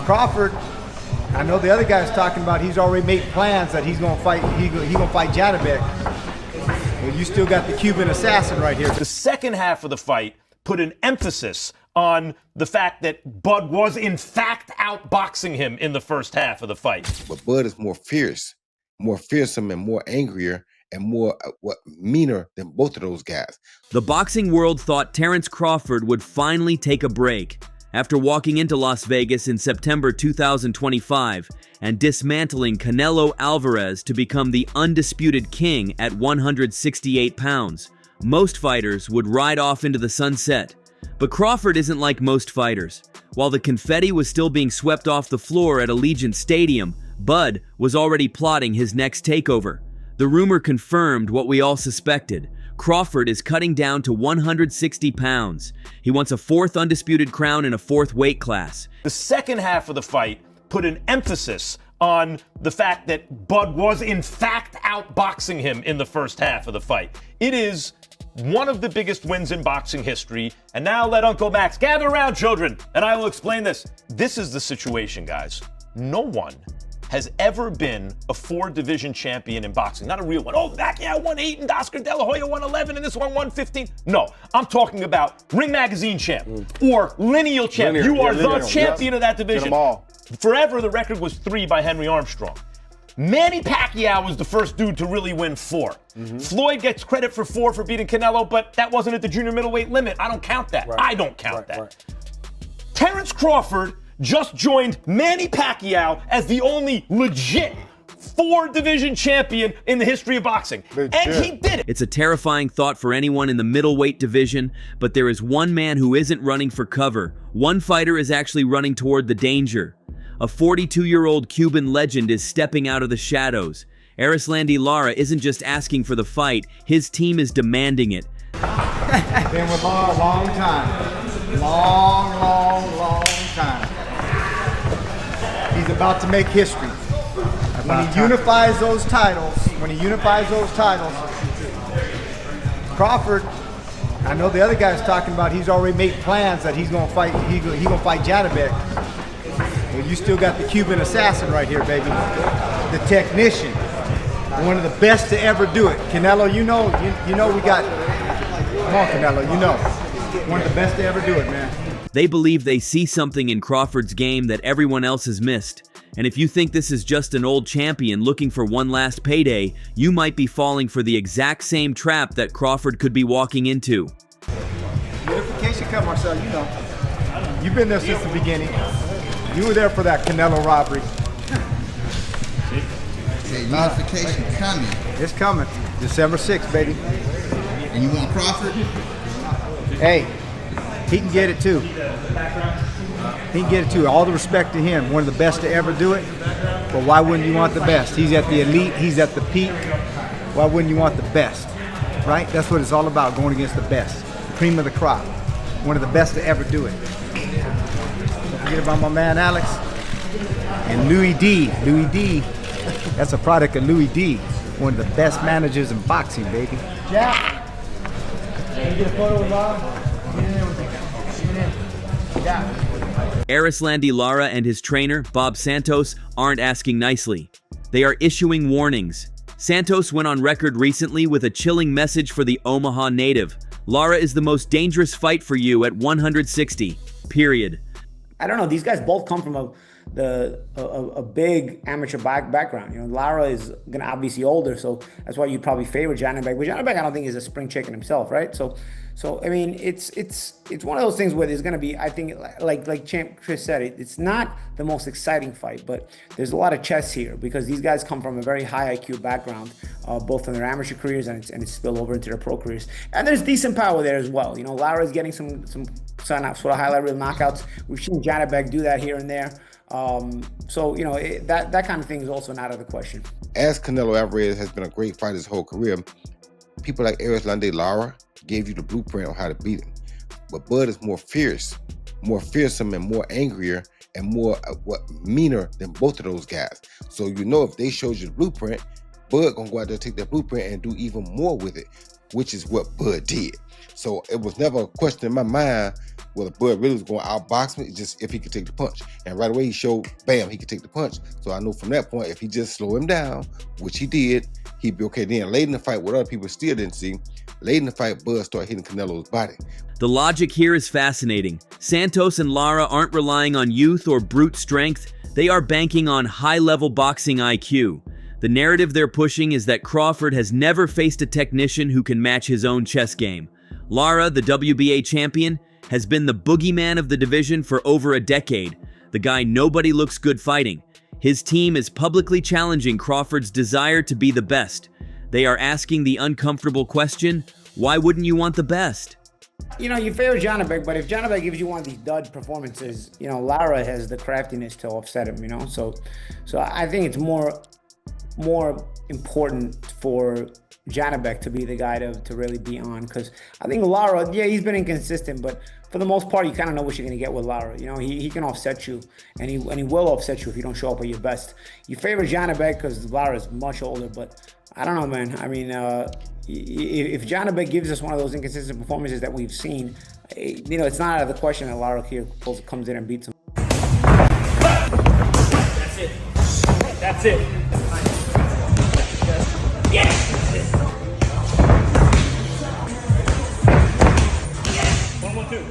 Crawford, I know the other guy's talking about he's already made plans that he's gonna fight. He's gonna fight Janibek. Well, you still got the Cuban assassin right here. The second half of the fight put an emphasis on the fact that Bud was in fact outboxing him in the first half of the fight. But Bud is more fierce, more fearsome, and more angrier and more meaner than both of those guys. The boxing world thought Terence Crawford would finally take a break after walking into Las Vegas in September 2025 and dismantling Canelo Alvarez to become the undisputed king at 168 pounds. Most fighters would ride off into the sunset, but Crawford isn't like most fighters. While the confetti was still being swept off the floor at Allegiant Stadium, Bud was already plotting his next takeover. The rumor confirmed what we all suspected. Crawford is cutting down to 160 pounds. He wants a fourth undisputed crown in a fourth weight class. The second half of the fight put an emphasis on the fact that Bud was in fact outboxing him in the first half of the fight. It is one of the biggest wins in boxing history. And now let Uncle Max gather around, children, and I will explain this. This is the situation, guys. No one has ever been a 4-division champion in boxing. Not a real one. Oh, Pacquiao won 8 and Oscar De La Hoya won 11 and this one won 15. No, I'm talking about Ring Magazine champ or lineal champ. You are the champion of that division. Get them all. Forever, the record was 3 by Henry Armstrong. Manny Pacquiao was the first dude to really win 4. Floyd gets credit for 4 for beating Canelo, but that wasn't at the junior middleweight limit. I don't count that. Right. I don't count that. Right. Terence Crawford just joined Manny Pacquiao as the only legit 4-division champion in the history of boxing. Legit. And he did it. It's a terrifying thought for anyone in the middleweight division, but there is one man who isn't running for cover. One fighter is actually running toward the danger. A 42-year-old Cuban legend is stepping out of the shadows. Erislandy Lara isn't just asking for the fight, his team is demanding it. Been with Lara a long time. Long time. He's about to make history. When he unifies those titles, Crawford, I know the other guy's talking about he's already made plans that he's gonna fight. He's gonna fight Janibek. Well, you still got the Cuban assassin right here, baby. The technician, one of the best to ever do it. Canelo, you know we got. Come on, Canelo, you know, one of the best to ever do it, man. They believe they see something in Crawford's game that everyone else has missed. And if you think this is just an old champion looking for one last payday, you might be falling for the exact same trap that Crawford could be walking into. Unification Cup, Marcel, you know. You've been there since the beginning. You were there for that Canelo robbery. Hey, unification coming. It's coming. December 6th, baby. And you want Crawford? Hey, he can get it too. He can get it too. All the respect to him. One of the best to ever do it. But why wouldn't you want the best? He's at the elite. He's at the peak. Why wouldn't you want the best? Right? That's what it's all about, going against the best. Cream of the crop. One of the best to ever do it. Don't forget about my man Alex. And Louis D. Louis D. That's a product of Louis D. One of the best managers in boxing, baby. Jack. Can you get a photo with Rob? Get in there with him. Get in. Yeah. Erislandy Lara and his trainer, Bob Santos, aren't asking nicely. They are issuing warnings. Santos went on record recently with a chilling message for the Omaha native. Lara is the most dangerous fight for you at 160, period. I don't know, these guys both come from a big amateur background. You know, Lara is gonna obviously older, so that's why you'd probably favor Janibek. But Janibek, I don't think is a spring chicken himself, right? So I mean, it's one of those things where there's gonna be, I think, like Champ Chris said, it's not the most exciting fight, but there's a lot of chess here because these guys come from a very high IQ background, both in their amateur careers and it's spilled over into their pro careers. And there's decent power there as well. You know, Lara is getting some sort of highlight reel knockouts. We've seen Janibek do that here and there. So, you know, that kind of thing is also not out of the question. As Canelo Alvarez has been a great fighter his whole career, people like Erislandy Lara gave you the blueprint on how to beat him. But Bud is more fierce, more fearsome, and more angrier and more meaner than both of those guys. So you know if they showed you the blueprint, Bud gonna go out there, take that blueprint and do even more with it. which is what Bud did. So it was never a question in my mind whether Bud really was going to outbox me, just if he could take the punch. And right away he showed, bam, he could take the punch. So I knew from that point, if he just slow him down, which he did, he'd be okay. Then late in the fight, what other people still didn't see, late in the fight, Bud started hitting Canelo's body. The logic here is fascinating. Santos and Lara aren't relying on youth or brute strength. They are banking on high-level boxing IQ. The narrative they're pushing is that Crawford has never faced a technician who can match his own chess game. Lara, the WBA champion, has been the boogeyman of the division for over a decade, the guy nobody looks good fighting. His team is publicly challenging Crawford's desire to be the best. They are asking the uncomfortable question, why wouldn't you want the best? You know, you favor Janibek, but if Janibek gives you one of these dud performances, you know, Lara has the craftiness to offset him, you know? So I think it's more important for Janibek to be the guy to really be on, because I think Lara, yeah, he's been inconsistent, but for the most part, you kind of know what you're going to get with Lara. You know, he can offset you, and he will offset you if you don't show up at your best. You favor Janibek because Lara is much older, but I don't know, man. I mean, if Janibek gives us one of those inconsistent performances that we've seen, you know, it's not out of the question that Lara here comes in and beats him. That's it. That's it. Yes! 1, 1, 2.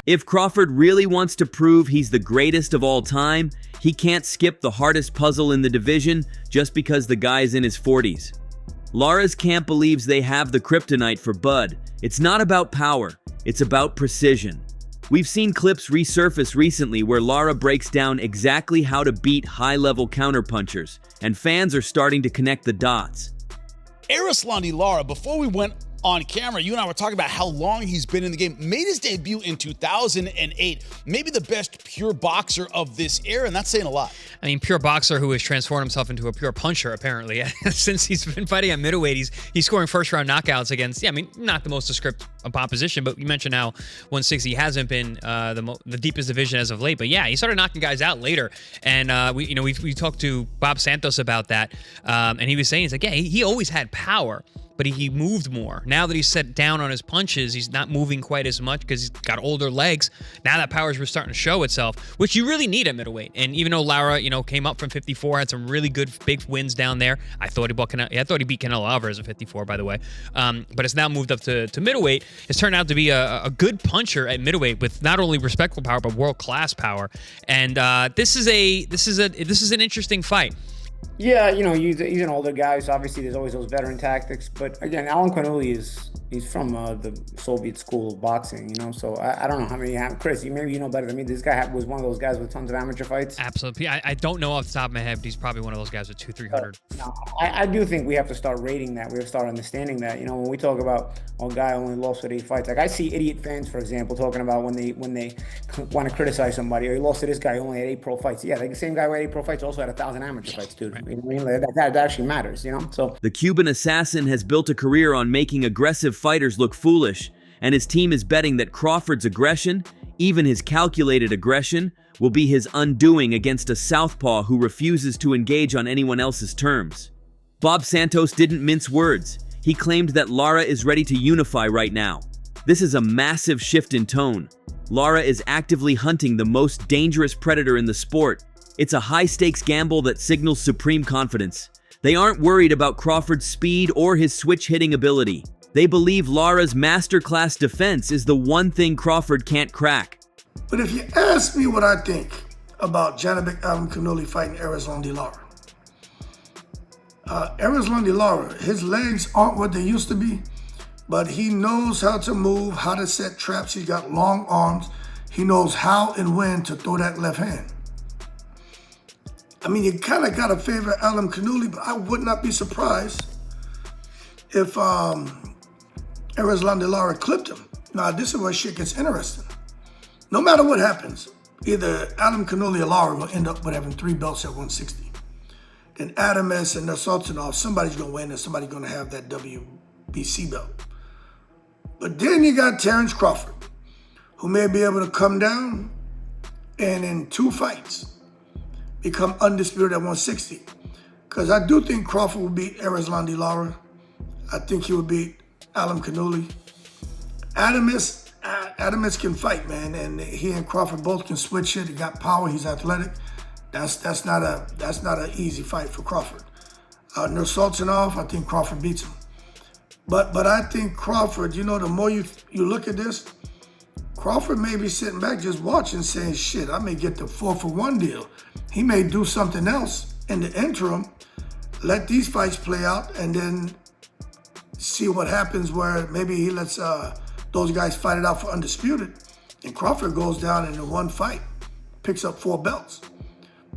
If Crawford really wants to prove he's the greatest of all time, he can't skip the hardest puzzle in the division just because the guy's in his 40s. Lara's camp believes they have the kryptonite for Bud. It's not about power, it's about precision. We've seen clips resurface recently where Lara breaks down exactly how to beat high-level counterpunchers, and fans are starting to connect the dots. Erislandy Lara, before we went on camera, you and I were talking about how long he's been in the game. Made his debut in 2008. Maybe the best pure boxer of this era, and that's saying a lot. I mean, pure boxer who has transformed himself into a pure puncher, apparently. Since he's been fighting at middleweight, he's scoring first-round knockouts against, yeah, I mean, not the most descriptive opposition, but you mentioned how 160 hasn't been the deepest division as of late. But yeah, he started knocking guys out later, and we talked to Bob Santos about that, and he was saying, he's like, yeah, he always had power, but he moved more. Now that he's set down on his punches, he's not moving quite as much because he's got older legs. Now that power's starting to show itself, which you really need at middleweight. And even though Lara, came up from 54, had some really good big wins down there. I thought he beat Canelo Alvarez at 54, by the way. But it's now moved up to middleweight. It's turned out to be a good puncher at middleweight with not only respectful power but world-class power. And this is an interesting fight. Yeah, he's an older guy, so obviously there's always those veteran tactics. But again, Alan Canuli he's from the Soviet school of boxing, so I don't know how many Chris, maybe you know better than me. This guy was one of those guys with tons of amateur fights. Absolutely. I don't know off the top of my head, but he's probably one of those guys with 200-300. No, I do think we have to start rating that. We have to start understanding that. When we talk about, guy only lost with 8 fights. Like I see idiot fans, for example, talking about when they want to criticize somebody, or he lost to this guy, he only had 8 pro fights. Yeah, like the same guy with 8 pro fights also had 1,000 amateur fights, dude. Right. You know what I mean? That actually matters, So the Cuban assassin has built a career on making aggressive fighters look foolish, and his team is betting that Crawford's aggression, even his calculated aggression, will be his undoing against a southpaw who refuses to engage on anyone else's terms. Bob Santos didn't mince words. He claimed that Lara is ready to unify right now. This is a massive shift in tone. Lara is actively hunting the most dangerous predator in the sport. It's a high-stakes gamble that signals supreme confidence. They aren't worried about Crawford's speed or his switch-hitting ability. They believe Lara's masterclass defense is the one thing Crawford can't crack. But if you ask me what I think about Janibek Alimkhanuly fighting Erislandy Lara, Erislandy Lara, his legs aren't what they used to be, but he knows how to move, how to set traps. He's got long arms. He knows how and when to throw that left hand. I mean, you kind of got to favor Alimkhanuly, but I would not be surprised if Erislandy Lara clipped him. Now, this is where shit gets interesting. No matter what happens, either Alimkhanuly or Lara will end up with having 3 belts at 160. Then Adames and Sultanov, somebody's going to win and somebody's going to have that WBC belt. But then you got Terence Crawford, who may be able to come down and in 2 fights become undisputed at 160. Because I do think Crawford will beat Erislandy Lara. I think he will beat Alam Kanuli. Adamus can fight, man, and he and Crawford both can switch it. He got power. He's athletic. That's not an easy fight for Crawford. Nursultanov, I think Crawford beats him. But I think Crawford, the more you look at this, Crawford may be sitting back just watching, saying, "Shit, I may get the 4-for-1 deal." He may do something else in the interim. Let these fights play out, and then see what happens. Where maybe he lets those guys fight it out for undisputed, and Crawford goes down in the 1 fight, picks up 4 belts.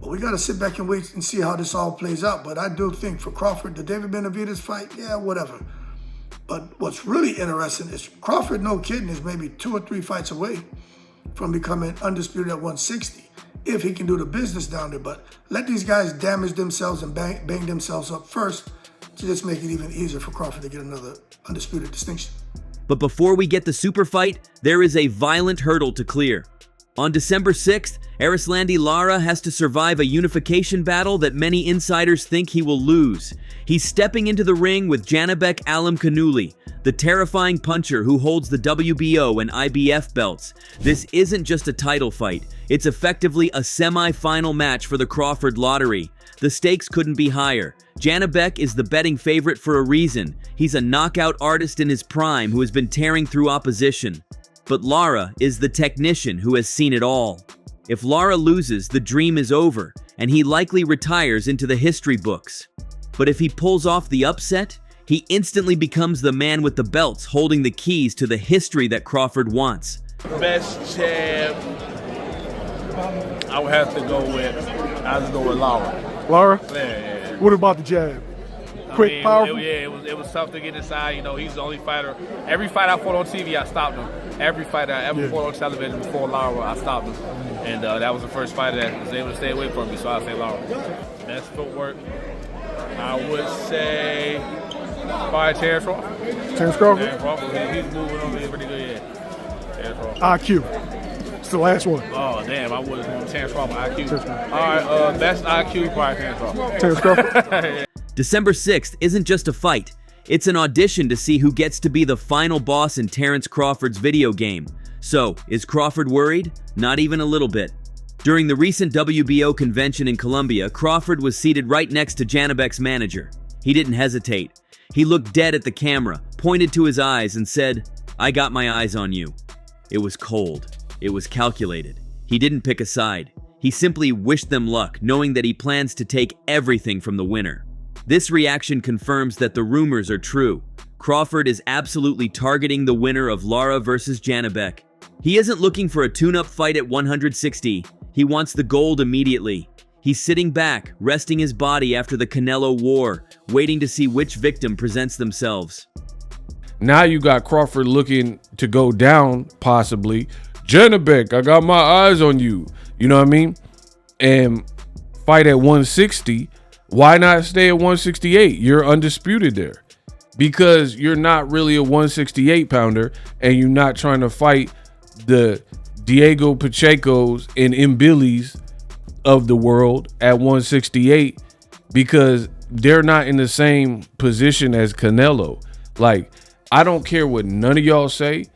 But we got to sit back and wait and see how this all plays out. But I do think for Crawford, the David Benavidez fight, yeah, whatever. But what's really interesting is Crawford, no kidding, is maybe 2 or 3 fights away from becoming undisputed at 160, if he can do the business down there. But let these guys damage themselves and bang themselves up first to just make it even easier for Crawford to get another undisputed distinction. But before we get the super fight, there is a violent hurdle to clear. On December 6th, Erislandy Lara has to survive a unification battle that many insiders think he will lose. He's stepping into the ring with Janibek Alam Kanuli, the terrifying puncher who holds the WBO and IBF belts. This isn't just a title fight, it's effectively a semi-final match for the Crawford lottery. The stakes couldn't be higher. Janibek is the betting favorite for a reason. He's a knockout artist in his prime who has been tearing through opposition. But Lara is the technician who has seen it all. If Lara loses, the dream is over, and he likely retires into the history books. But if he pulls off the upset, he instantly becomes the man with the belts holding the keys to the history that Crawford wants. Best jab, I would have to go with, Lara. Lara? Yeah. What about the jab? Quick, powerful? It was tough to get inside. He's the only fighter. Every fight I fought on TV, I stopped him. Every fight I ever fought on television before Lara, I stopped him. And that was the first fighter that was able to stay away from me, so I say Lara. Best footwork, I would say by Terence Crawford. Terence Crawford? Terence Crawford. He's moving on me pretty good, yeah. Terence Crawford. IQ. It's the last one. Oh, damn, I would have gone Terence Crawford, IQ. All right, best IQ, probably Terence Crawford. Terence Crawford? December 6th isn't just a fight. It's an audition to see who gets to be the final boss in Terence Crawford's video game. So, is Crawford worried? Not even a little bit. During the recent WBO convention in Colombia, Crawford was seated right next to Janibek's manager. He didn't hesitate. He looked dead at the camera, pointed to his eyes, and said, "I got my eyes on you." It was cold. It was calculated. He didn't pick a side. He simply wished them luck, knowing that he plans to take everything from the winner. This reaction confirms that the rumors are true. Crawford is absolutely targeting the winner of Lara versus Janibek. He isn't looking for a tune-up fight at 160. He wants the gold immediately. He's sitting back, resting his body after the Canelo war, waiting to see which victim presents themselves. Now you got Crawford looking to go down, possibly. Janibek, I got my eyes on you. You know what I mean? And fight at 160. Why not stay at 168? You're undisputed there. Because you're not really a 168 pounder and you're not trying to fight the Diego Pachecos and Mbillis of the world at 168 because they're not in the same position as Canelo. Like, I don't care what none of y'all say.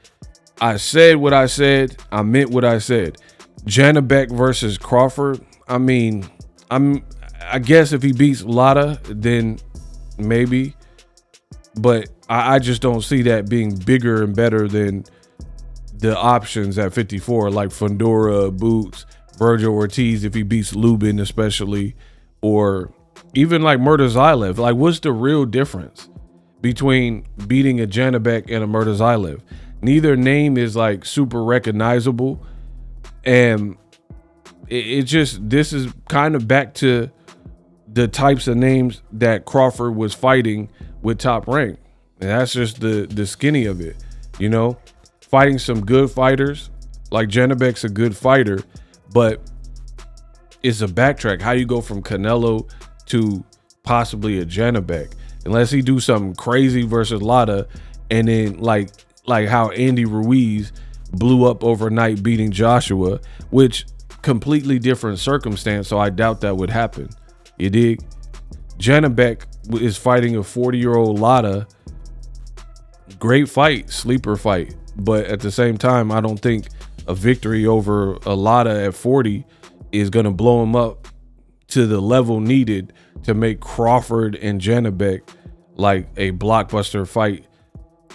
I said what I said. I meant what I said. Janibek versus Crawford. I mean, I guess if he beats Lara, then maybe. But I just don't see that being bigger and better than the options at 54, like Fundora, Boots, Virgil Ortiz, if he beats Lubin especially, or even like Murtazaev. Like, what's the real difference between beating a Janibek and a Murtazaev? Neither name is like super recognizable. And it just, this is kind of back to the types of names that Crawford was fighting with Top Rank. And that's just the skinny of it, you know? Fighting some good fighters, like Janibek's a good fighter, but it's a backtrack. How you go from Canelo to possibly a Janibek, unless he do something crazy versus Lara, and then like like how Andy Ruiz blew up overnight beating Joshua, which completely different circumstance, so I doubt that would happen. You dig? Janabek is fighting a 40-year-old Lara. Great fight, sleeper fight, but at the same time, I don't think a victory over a Lara at 40 is going to blow him up to the level needed to make Crawford and Janabek like a blockbuster fight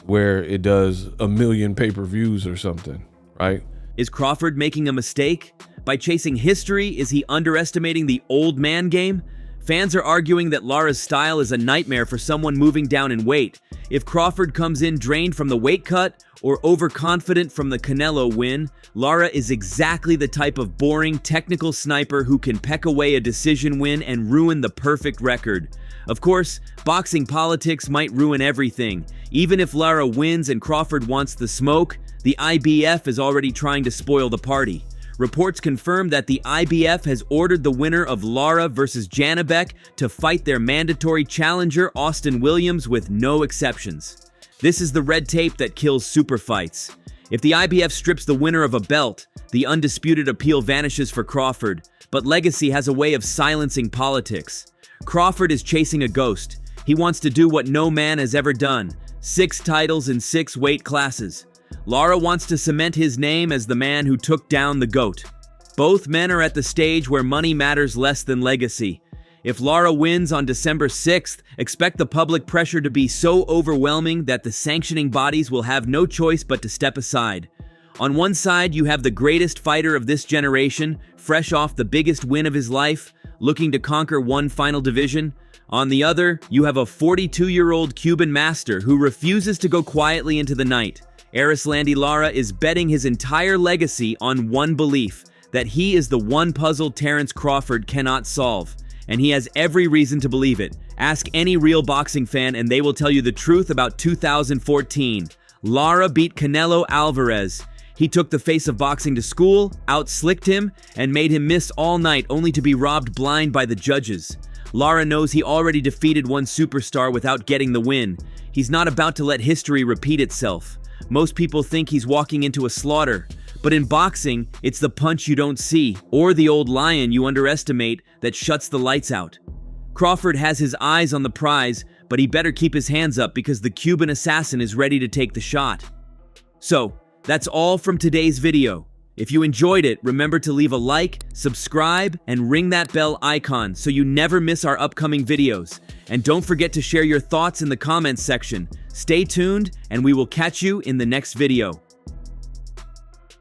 where it does 1 million pay-per-views or something, right? Is Crawford making a mistake? By chasing history, is he underestimating the old man game? Fans are arguing that Lara's style is a nightmare for someone moving down in weight. If Crawford comes in drained from the weight cut or overconfident from the Canelo win, Lara is exactly the type of boring, technical sniper who can peck away a decision win and ruin the perfect record. Of course, boxing politics might ruin everything. Even if Lara wins and Crawford wants the smoke, the IBF is already trying to spoil the party. Reports confirm that the IBF has ordered the winner of Lara versus Janabek to fight their mandatory challenger Austin Williams with no exceptions. This is the red tape that kills super fights. If the IBF strips the winner of a belt, the undisputed appeal vanishes for Crawford, but legacy has a way of silencing politics. Crawford is chasing a ghost. He wants to do what no man has ever done: 6 titles in 6 weight classes. Lara wants to cement his name as the man who took down the GOAT. Both men are at the stage where money matters less than legacy. If Lara wins on December 6th, expect the public pressure to be so overwhelming that the sanctioning bodies will have no choice but to step aside. On one side, you have the greatest fighter of this generation, fresh off the biggest win of his life, looking to conquer one final division. On the other, you have a 42-year-old Cuban master who refuses to go quietly into the night. Erislandy Lara is betting his entire legacy on one belief: that he is the one puzzle Terence Crawford cannot solve. And he has every reason to believe it. Ask any real boxing fan and they will tell you the truth about 2014. Lara beat Canelo Alvarez. He took the face of boxing to school, outslicked him, and made him miss all night only to be robbed blind by the judges. Lara knows he already defeated one superstar without getting the win. He's not about to let history repeat itself. Most people think he's walking into a slaughter, but in boxing, it's the punch you don't see, or the old lion you underestimate, that shuts the lights out. Crawford has his eyes on the prize, but he better keep his hands up because the Cuban assassin is ready to take the shot. So, that's all from today's video. If you enjoyed it, remember to leave a like, subscribe, and ring that bell icon so you never miss our upcoming videos. And don't forget to share your thoughts in the comments section. Stay tuned, and we will catch you in the next video.